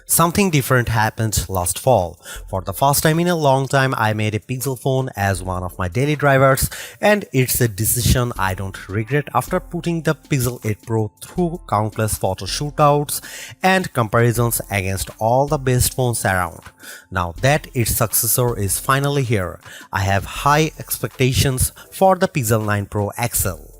Something different happened last fall. For the first time in a long time, I made a Pixel phone as one of my daily drivers, and it's a decision I don't regret after putting the Pixel 8 Pro through countless photo shootouts and comparisons against all the best phones around. Now that its successor is finally here, I have high expectations for the Pixel 9 Pro XL.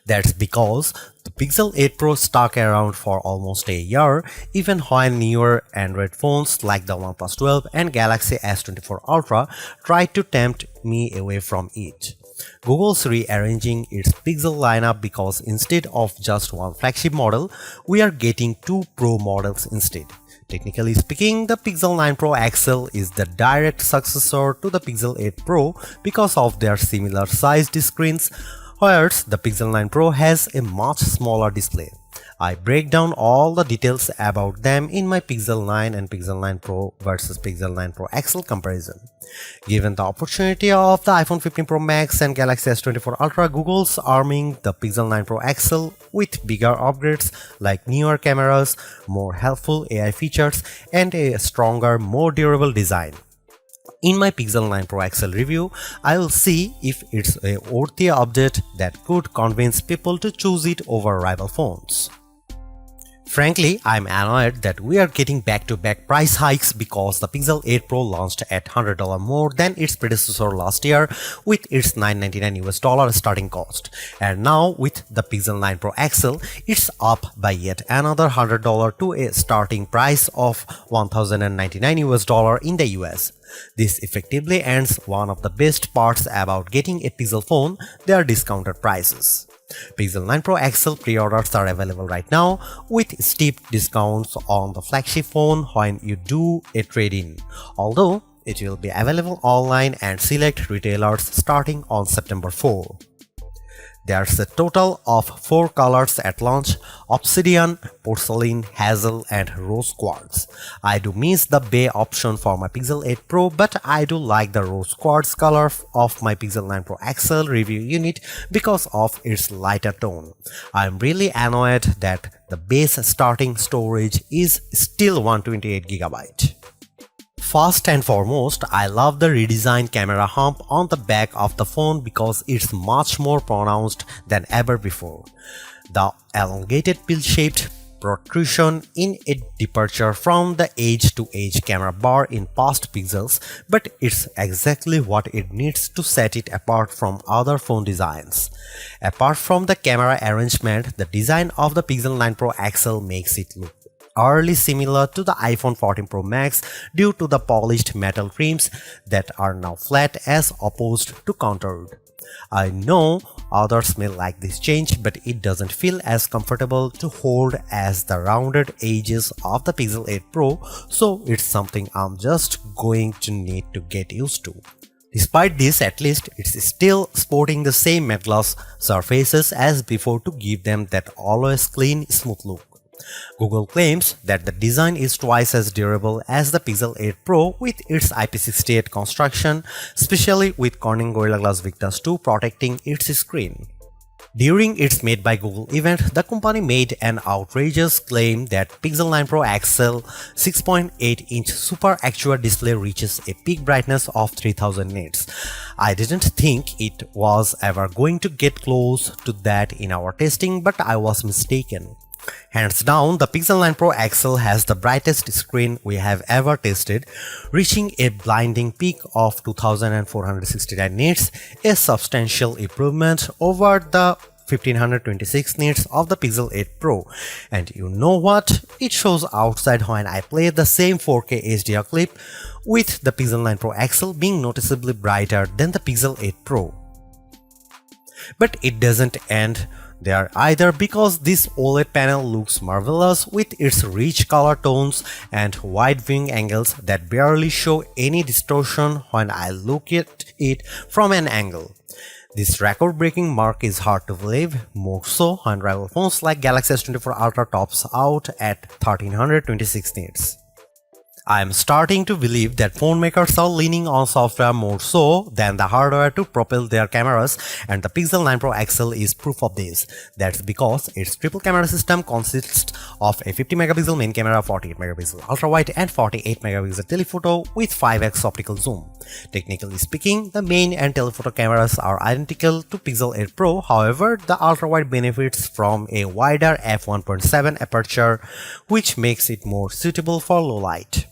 That's because the Pixel 8 Pro stuck around for almost a year, even when newer Android phones like the OnePlus 12 and Galaxy S24 Ultra tried to tempt me away from it. Google's rearranging its Pixel lineup because instead of just one flagship model, we are getting two Pro models instead. Technically speaking, the Pixel 9 Pro XL is the direct successor to the Pixel 8 Pro because of their similar sized screens, whereas the Pixel 9 Pro has a much smaller display. I break down all the details about them in my Pixel 9 and Pixel 9 Pro versus Pixel 9 Pro XL comparison. Given the opportunity of the iPhone 15 Pro Max and Galaxy S24 Ultra, Google's arming the Pixel 9 Pro XL with bigger upgrades like newer cameras, more helpful AI features, and a stronger, more durable design. In my Pixel 9 Pro XL review, I will see if it's a worthy update that could convince people to choose it over rival phones. Frankly, I'm annoyed that we are getting back-to-back price hikes because the Pixel 8 Pro launched at $100 more than its predecessor last year with its $999 starting cost. And now with the Pixel 9 Pro XL, it's up by yet another $100 to a starting price of $1,099 in the US. This effectively ends one of the best parts about getting a Pixel phone, their discounted prices. Pixel 9 Pro XL pre-orders are available right now with steep discounts on the flagship phone when you do a trade-in, although it will be available online and select retailers starting on September 4. There's a total of 4 colors at launch: Obsidian, Porcelain, Hazel, and Rose Quartz. I do miss the Bay option for my Pixel 8 Pro, but I do like the Rose Quartz color of my Pixel 9 Pro XL review unit because of its lighter tone. I'm really annoyed that the base starting storage is still 128GB. First and foremost, I love the redesigned camera hump on the back of the phone because it's much more pronounced than ever before. The elongated pill-shaped protrusion in a departure from the edge-to-edge camera bar in past Pixels, but it's exactly what it needs to set it apart from other phone designs. Apart from the camera arrangement, the design of the Pixel 9 Pro XL makes it look eerily similar to the iPhone 14 Pro Max due to the polished metal rims that are now flat as opposed to contoured. I know others may like this change, but it doesn't feel as comfortable to hold as the rounded edges of the Pixel 8 Pro, so it's something I'm just going to need to get used to. Despite this, at least it's still sporting the same matte gloss surfaces as before to give them that always clean, smooth look. Google claims that the design is twice as durable as the Pixel 8 Pro with its IP68 construction, especially with Corning Gorilla Glass Victus 2 protecting its screen. During its Made by Google event, the company made an outrageous claim that Pixel 9 Pro XL 6.8-inch Super Actua display reaches a peak brightness of 3000 nits. I didn't think it was ever going to get close to that in our testing, but I was mistaken. Hands down, the Pixel 9 Pro XL has the brightest screen we have ever tested, reaching a blinding peak of 2469 nits, a substantial improvement over the 1526 nits of the Pixel 8 Pro. And you know what? It shows outside when I play the same 4K HDR clip, with the Pixel 9 Pro XL being noticeably brighter than the Pixel 8 Pro. But it doesn't end there either, because this OLED panel looks marvelous with its rich color tones and wide viewing angles that barely show any distortion when I look at it from an angle. This record-breaking mark is hard to believe, more so when rival phones like Galaxy S24 Ultra tops out at 1326 nits. I'm starting to believe that phone makers are leaning on software more so than the hardware to propel their cameras, and the Pixel 9 Pro XL is proof of this. That's because its triple camera system consists of a 50 megapixel main camera, 48 megapixel ultra wide, and 48 megapixel telephoto with 5x optical zoom. Technically speaking, the main and telephoto cameras are identical to Pixel 8 Pro. However, the ultra wide benefits from a wider f1.7 aperture, which makes it more suitable for low light.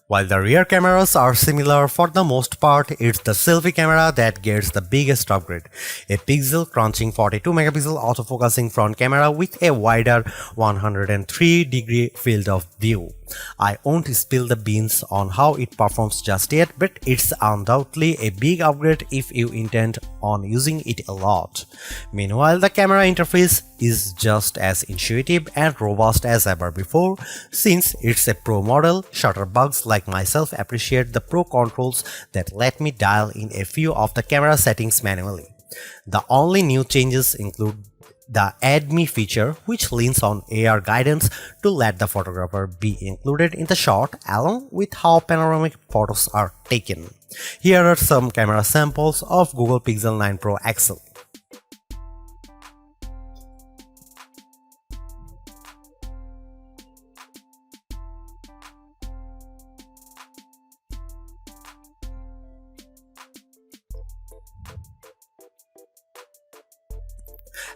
While the rear cameras are similar for the most part, it's the selfie camera that gets the biggest upgrade. A pixel crunching 42 megapixel autofocusing front camera with a wider 103-degree field of view. I won't spill the beans on how it performs just yet, but it's undoubtedly a big upgrade if you intend on using it a lot. Meanwhile, the camera interface is just as intuitive and robust as ever before. Since it's a Pro model, shutterbugs like myself appreciate the Pro controls that let me dial in a few of the camera settings manually. The only new changes include the Add Me feature, which leans on AR guidance to let the photographer be included in the shot along with how panoramic photos are taken. Here are some camera samples of Google Pixel 9 Pro XL.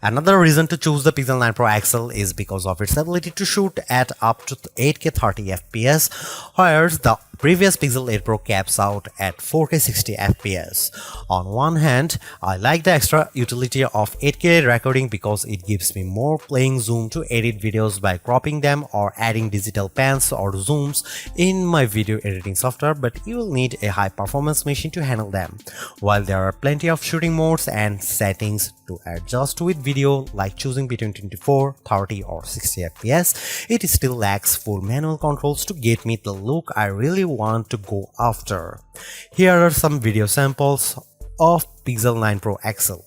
Another reason to choose the Pixel 9 Pro XL is because of its ability to shoot at up to 8K 30 FPS, whereas the previous Pixel 8 Pro caps out at 4K 60 FPS. On one hand, I like the extra utility of 8K recording because it gives me more playing zoom to edit videos by cropping them or adding digital pans or zooms in my video editing software, but you will need a high performance machine to handle them. While there are plenty of shooting modes and settings to adjust with video, like choosing between 24, 30 or 60 FPS, it still lacks full manual controls to get me the look I really want to go after. Here are some video samples of Pixel 9 Pro XL.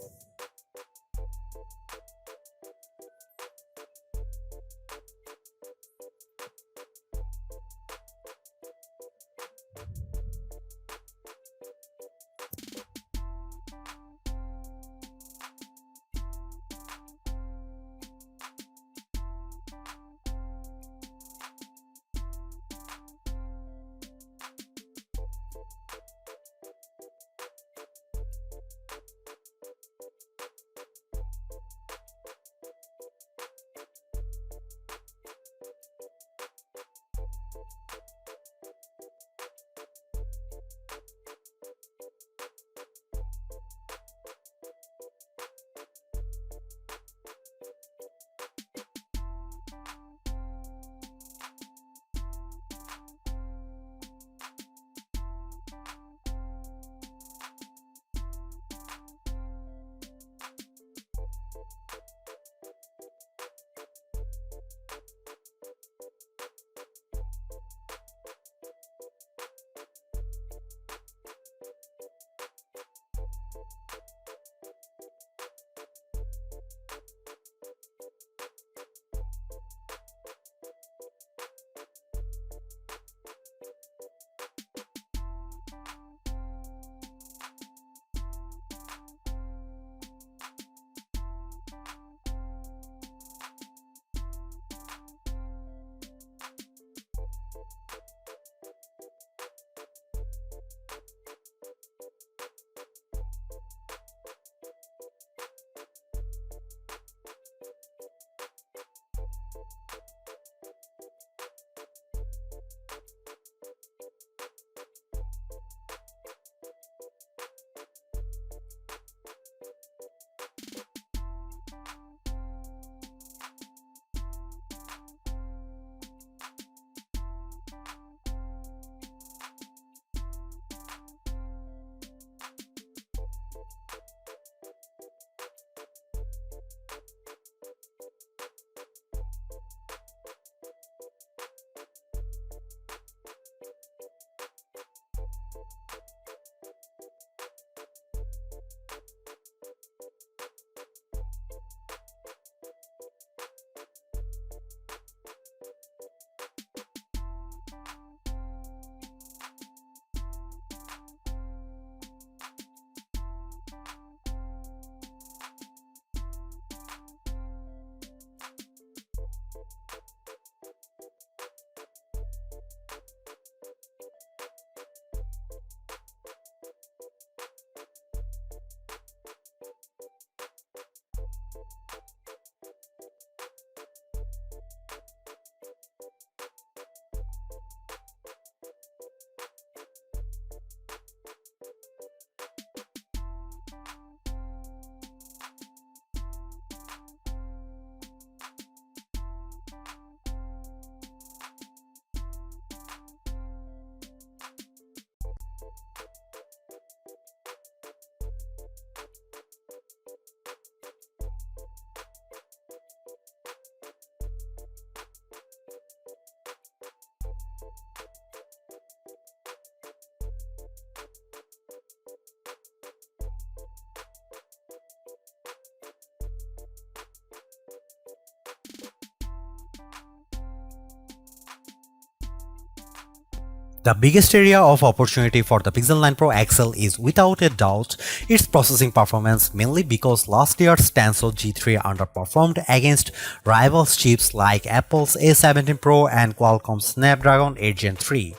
The biggest area of opportunity for the Pixel 9 Pro XL is without a doubt its processing performance, mainly because last year's Tensor G3 underperformed against rivals chips like Apple's A17 Pro and Qualcomm's Snapdragon 8 Gen 3.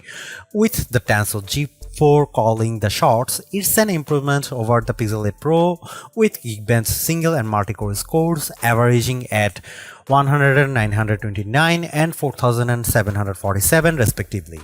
With the Tensor G4 calling the shots, it's an improvement over the Pixel 8 Pro with Geekbench single and multi-core scores averaging at 100, 929 and 4747 respectively.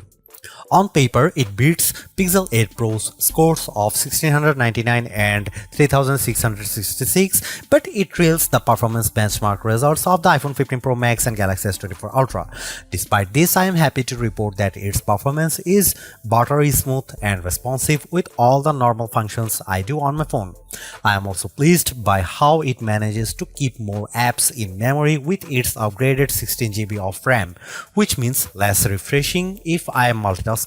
On paper, it beats Pixel 8 Pro's scores of 1699 and 3666, but it trails the performance benchmark results of the iPhone 15 Pro Max and Galaxy S24 Ultra. Despite this, I am happy to report that its performance is buttery smooth and responsive with all the normal functions I do on my phone. I am also pleased by how it manages to keep more apps in memory with its upgraded 16 GB of RAM, which means less refreshing if I am multitasking.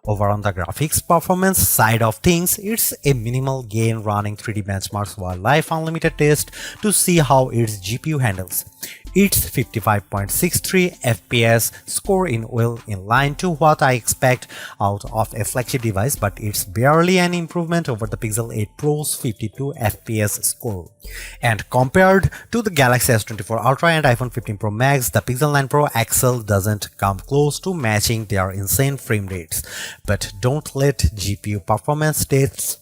Over on the graphics performance side of things, it's a minimal gain running 3D benchmarks while Live Unlimited test to see how its GPU handles. Its 55.63 FPS score in well in line to what I expect out of a flagship device, but it's barely an improvement over the Pixel 8 Pro's 52 FPS score. And compared to the Galaxy S24 Ultra and iPhone 15 Pro Max, the Pixel 9 Pro XL doesn't come close to matching their insane frame rates. But don't let GPU performance tests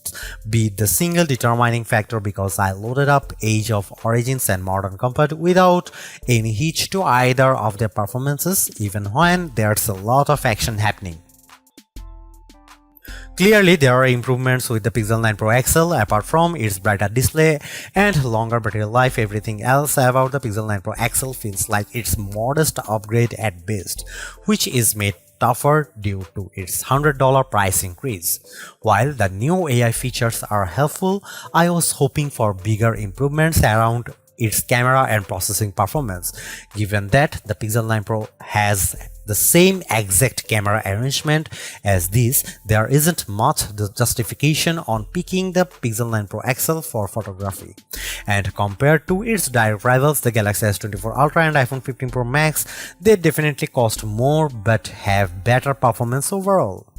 be the single determining factor, because I loaded up Age of Origins and Modern Comfort without any hitch to either of their performances, even when there's a lot of action happening. Clearly, there are improvements with the Pixel 9 Pro XL. Apart from its brighter display and longer battery life, everything else about the Pixel 9 Pro XL feels like it's modest upgrade at best, which is made tougher due to its $100 price increase. While the new AI features are helpful, I was hoping for bigger improvements around its camera and processing performance. Given that the Pixel 9 Pro has the same exact camera arrangement as this, there isn't much justification on picking the Pixel 9 Pro XL for photography. And compared to its direct rivals, the Galaxy S24 Ultra and iPhone 15 Pro Max, they definitely cost more but have better performance overall.